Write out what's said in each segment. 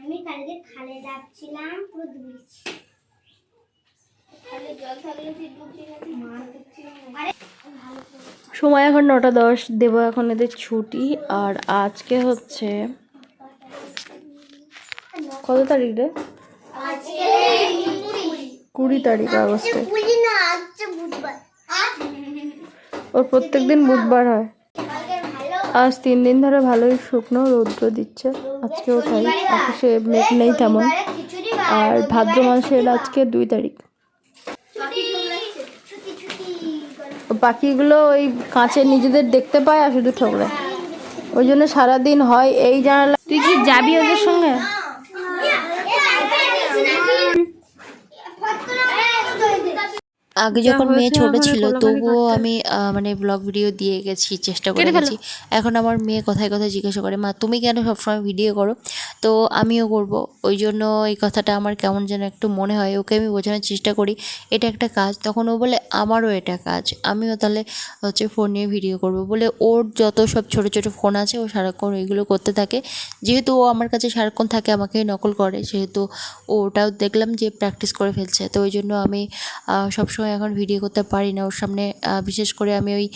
আমি কালকে খালে ডাকছিলাম পুরো ডুবেছি। খালে জল থাকলে তুই ডুবছি না, তুই মার দিচ্ছিস। আরে ভালো করে। সময় এখন 9:10, দেব এখন এদের ছুটি। আর আজকে হচ্ছে কত তারিখ রে? আজকে 20 তারিখ আগস্টে। বুঝি না, আজকে বুধবার। ওর প্রত্যেকদিন বুধবার হয়। আজ 3 দিন ধরে ভালোই শুকনো রৌদ্র দিচ্ছে, আজকেও তাই। আকাশে মেঘ নেই তেমন। আর ভাদ্র মাসের আজকে 2 তারিখ। পাখিগুলো ওই কাঁচে নিজেদের দেখতে পায় আর শুধু ঠোকরায়, ওই জন্য সারাদিন হয় এই জানালা। তুই কি যাবি ওদের সঙ্গে? আগে যখন মেয়ে ছোট ছিল তবুও আমি মানে ব্লগ ভিডিও দিয়ে গেছি, চেষ্টা করে গেছি। এখন আমার মেয়ে কথায় কথায় জিজ্ঞাসা করে, মা তুমি কেন সবসময় ভিডিও করো? তো আমিও করব। ওই জন্য এই কথাটা আমার কেমন যেন একটু মনে হয়। ওকে আমি বোঝানোর চেষ্টা করি এটা একটা কাজ, তখন ও বলে আমারও এটা কাজ, আমিও তাহলে হচ্ছে ফোন নিয়ে ভিডিও করব বলে। ওর যত সব ছোট ছোট ফোন আছে ও সারাক্ষণ ওইগুলো করতে থাকে। যেহেতু ও আমার কাছে সারাক্ষণ থাকে, আমাকেই নকল করে, সেহেতু ওটাও দেখলাম যে প্র্যাকটিস করে ফেলছে। তো ওই জন্য আমি সবসময় এখন ভিডিও করতে পারি না ওর সামনে। বিশেষ করে আমি ওই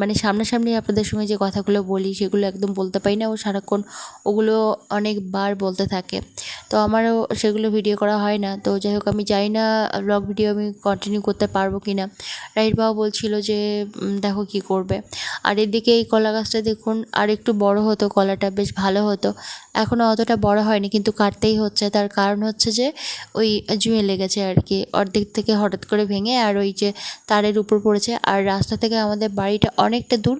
মানে সামনাসামনি আপনাদের সঙ্গে যে কথাগুলো বলি সেগুলো একদম বলতে পারি না। ও সারাক্ষণ ওগুলো অনেকবার বলতে থাকে, তো আমারও সেগুলো ভিডিও করা হয় না। তো যাই হোক, আমি জানি না ব্লগ ভিডিও আমি কন্টিনিউ করতে পারবো কি না। রাইট বাবা বলছিল যে দেখো কি করবে। আর এদিকে এই কলা গাছটা দেখুন, আর একটু বড় হতো কলাটা বেশ ভালো হতো। এখনও অতটা বড় হয়নি, কিন্তু কাটতেই হচ্ছে। তার কারণ হচ্ছে যে ওই জুঁয়ে লেগেছে আর কি, অর্ধেক থেকে হঠাৎ করে ভেঙে আর ওই যে তারের উপর পড়েছে। আর রাস্তা থেকে আমাদের বাড়িটা অনেকটা দূর,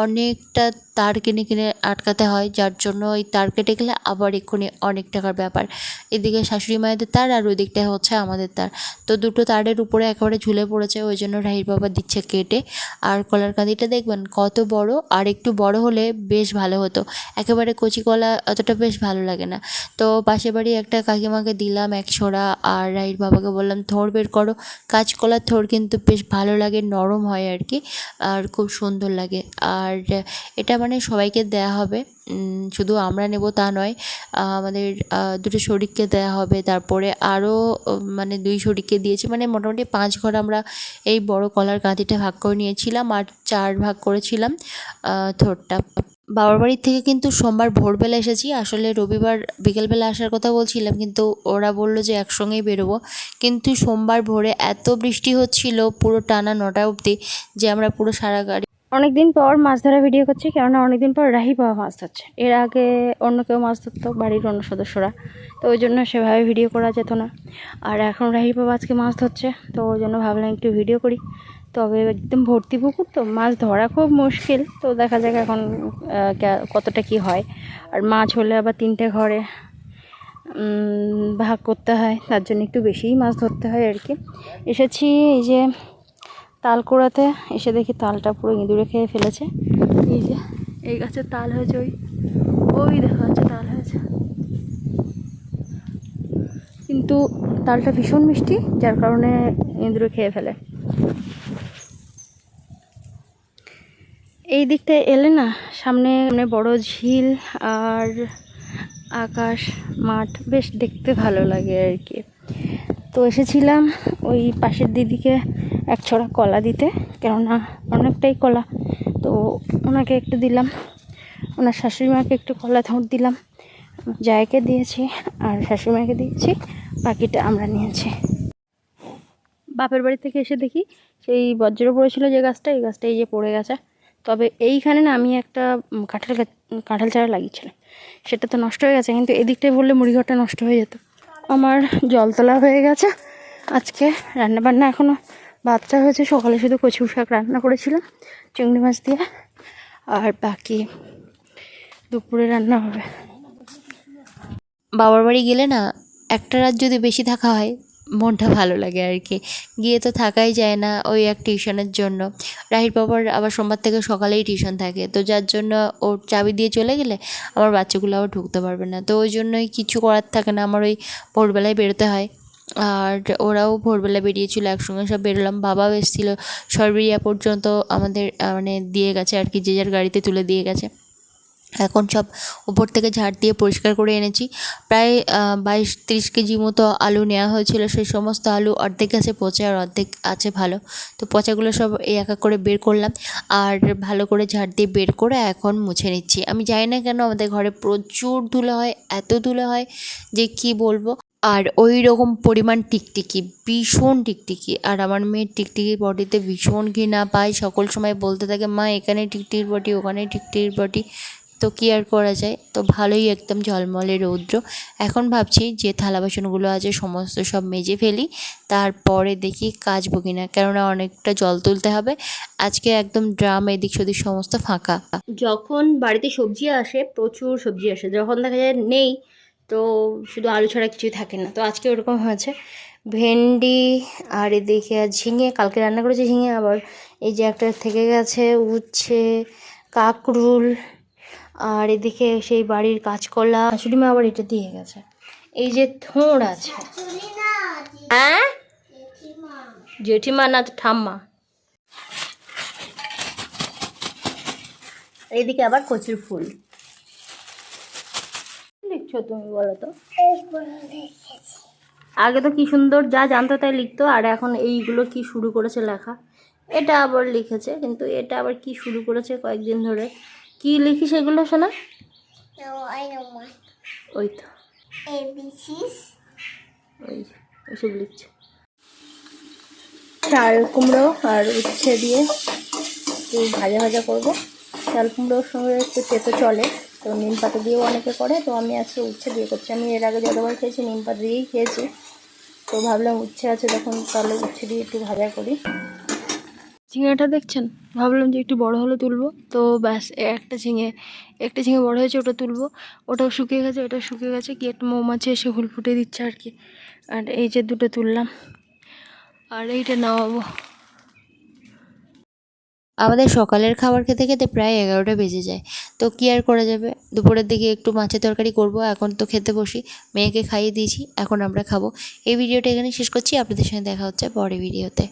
অনেকটা তার কিনে কিনে আটকাতে হয়, যার জন্য ওই তার কেটে গেলে আবার এক্ষুনি অনেক টাকার ব্যাপার। এদিকে শাশুড়ি মায়েদের তার আর ওই দিকটায় হচ্ছে আমাদের তার, তো দুটো তারের উপরে একেবারে ঝুলে পড়েছে। ওই জন্য রাহির বাবা দিচ্ছে কেটে। আর কলার কাঁদিটা দেখবেন কত বড়, আর একটু বড় হলে বেশ ভালো হতো। একেবারে কচি কলা অতটা বেশ ভালো লাগে না। তো পাশের বাড়ি একটা কাকিমাকে দিলাম এক ছোড়া, আর রাহির বাবাকে বললাম থোড় বের করো। কাঁচকলার থোড় কিন্তু বেশ ভালো লাগে, নরম হয় আর কি, আর খুব সুন্দর লাগে। আর এটা মানে সবাইকে দেয়া হবে, শুধু আমরা নেব তা নয়, আমাদের দুটো শরিককে দেয়া হবে। তারপরে আরও মানে 2 শরিককে দিয়েছি, মানে মোটামুটি 5 ঘর আমরা এই বড় কলার কাঁদিটা ভাগ করে নিয়েছিলাম, আর 4 ভাগ করেছিলাম থোড়টা। বাবার বাড়ির থেকে কিন্তু সোমবার ভোরবেলা এসেছি, আসলে রবিবার বিকেলবেলা আসার কথা বলছিলাম, কিন্তু ওরা বললো যে একসঙ্গেই বেরোবো। কিন্তু সোমবার ভোরে এত বৃষ্টি হচ্ছিল পুরো টানা 9টা অবধি, যে আমরা পুরো সারা গাড়ি। অনেকদিন পর মাছ ধরা ভিডিও করছি, কেননা অনেকদিন পর রাহি বাবা মাছ ধরছে। এর আগে অন্য কেউ মাছ ধরতো, বাড়ির অন্য সদস্যরা, তো ওই জন্য সেভাবে ভিডিও করা যেত না। আর এখন রাহি বাবা আজকে মাছ ধরছে, তো ওই জন্য ভাবলাম একটু ভিডিও করি। তবে একদম ভর্তি পুকুর, তো মাছ ধরা খুব মুশকিল। তো দেখা যাক এখন কতটা কি হয়। আর মাছ হলে আবার 3টে ঘরে ভাগ করতে হয়, তার জন্য একটু বেশিই মাছ ধরতে হয় আর কি। এসেছি এই যে তাল কুড়াতে, এসে দেখি তালটা পুরো ইঁদুরে খেয়ে ফেলেছে। এই যে এই গাছের তাল হয়েছে, ওই দেখা যাচ্ছে তাল হয়েছে, কিন্তু তালটা ভীষণ মিষ্টি, যার কারণে ইঁদুরে খেয়ে ফেলে। এই দিকটায় এলে না, সামনে বড় ঝিল আর আকাশ, মাঠ, বেশ দেখতে ভালো লাগে আর কি। তো এসেছিলাম ওই পাশের দিদিকে এক ছড়া কলা দিতে, কেননা অনেকটাই কলা, তো ওনাকে একটু দিলাম। ওনার শাশুড়ি মাকে একটু কলা থোড় দিলাম, জায়কে দিয়েছি আর শাশুড়ি মাকে দিয়েছি, বাকিটা আমরা নিয়েছি। বাপের বাড়ি থেকে এসে দেখি সেই বজ্র পড়েছিল যে গাছটা, এই গাছটা এই যে পড়ে গেছে। তবে এইখানে না আমি একটা কাঁঠাল চারা লাগিয়েছিলাম, সেটা তো নষ্ট হয়ে গেছে, কিন্তু এদিকটায় বললে মুড়িঘরটা নষ্ট হয়ে যেত। আমার জল তোলা হয়ে গেছে। আজকে রান্নাবান্না এখনও, ভাতটা হয়েছে, সকালে শুধু কচু শাক রান্না করেছিলাম চিংড়ি মাছ দিয়ে, আর বাকি দুপুরে রান্না হবে। বাবার বাড়ি গেলে না একটা রাত যদি বেশি থাকা হয় মনটা ভালো লাগে আর কি। গিয়ে তো থাকাই যায় না ওই এক টিউশনের জন্য। রাহির বাবার আবার সোমবার থেকে সকালেই টিউশন থাকে, তো যার জন্য ওর চাবি দিয়ে চলে গেলে আমার বাচ্চাগুলো আবার ঢুকতে পারবে না। তো ওই জন্যই কিছু করার থাকে না, আমার ওই ভোরবেলায় বেরোতে হয়। আর ওরাও ভোরবেলা বেরিয়েছিল, একসঙ্গে সব বেরোলাম। বাবাও এসেছিলো, সরবেরিয়া পর্যন্ত আমাদের মানে দিয়ে গেছে আর কি, যে যার গাড়িতে তুলে দিয়ে গেছে। এখন সব উপর থেকে ঝাড় দিয়ে পরিষ্কার করে এনেছি। প্রায় 22-30 কেজি মতো আলু নেওয়া হয়েছিল। সেই সমস্ত আলু অর্ধেক আছে পচা আর অর্ধেক আছে ভালো। তো পচাগুলো সব এই এক এক করে বের করলাম আর ভালো করে ঝাড় দিয়ে বের করে এখন মুছে নিচ্ছি। আমি জানি না কেন আমাদের ঘরে প্রচুর ধুলো হয়, এত ধুলো হয় যে কি বলবো। আর ওই রকম পরিমাণ টিকটিকি, ভীষণ টিকটিকি। আর আমার মেয়ের টিকটিকির বডিতে ভীষণ ঘৃণা পায়, সকল সময় বলতে থাকে মা এখানে টিকটিকির বডি, ওখানে টিকটিকির বডি। তো কী আর করা যায়। তো ভালোই একদম ঝলমলে রৌদ্র। এখন ভাবছি যে থালা বাসনগুলো আছে সমস্ত সব মেজে ফেলি, তারপরে দেখি কাচবো কিনা, কেননা অনেকটা জল তুলতে হবে। আজকে একদম ড্রাম এদিক সেদিক সমস্ত ফাঁকা। যখন বাড়িতে সবজি আসে, প্রচুর সবজি আসে, যখন দেখা যায় নেই তো শুধু আলু ছাড়া কিছুই থাকে না। তো আজকে ওরকম হয়েছে, ভেন্ডি আর এদিকে ঝিঙে, কালকে রান্না করেছি ঝিঙে, আবার এই যে একটা থেকে গেছে উচ্ছে, কাকরুল, আর এদিকে সেই বাড়ির কাঁচকলা, শাশুড়ি মা আবার এটা দিয়ে গেছে। এই যে থোড় আছে। হ্যাঁ, জেঠিমা না তো ঠাম্মা। এইদিকে আবার কচুর ফুল। লিখছো তুমি বলো তো? আগে তো কি সুন্দর যা জানতো তাই লিখতো, আর এখন এইগুলো কি শুরু করেছে লেখা। এটা আবার লিখেছে, কিন্তু এটা আবার কি শুরু করেছে কয়েকদিন ধরে। কি লিখি সেগুলো শোনা? ওই তো ওইসব লিখছে। চাল কুমড়ো আর উচ্ছে দিয়ে একটু ভাজা ভাজা করবো। চাল কুমড়োর সঙ্গে একটু তেতো চলে, তো নিম পাতা দিয়েও অনেকে করে, তো আমি আজকে উচ্ছে দিয়ে করছি। আমি এর আগে যতবার খেয়েছি নিম পাতা দিয়েই খেয়েছি, তো ভাবলাম উচ্ছে আছে তখন তাহলে উচ্ছে দিয়ে একটু ভাজা করি। ঝিঙেটা দেখছেন, ভাবলাম যে একটু বড় হলে তুলবো, তো ব্যাস একটা ঝিঙে বড় হয়েছে, ওটা তুলবো। ওটাও শুকিয়ে গেছে, ওটা শুকিয়ে গেছে, কি একটা মৌমাছি এসে হুল ফুটে দিচ্ছে আর কি। আর এই যে দুটো তুললাম, আর এইটা নামাবো। আমাদের সকালের খাবার খেতে খেতে প্রায় 11টা বেজে যায়। তো কী আর করা যাবে, দুপুরের দিকে একটু মাছের তরকারি করব। এখন তো খেতে বসি, মেয়েকে খাইয়ে দিয়েছি, এখন আমরা খাবো। এই ভিডিওটা এখানে শেষ করছি, আপনাদের সঙ্গে দেখা হচ্ছে পরের ভিডিওতে।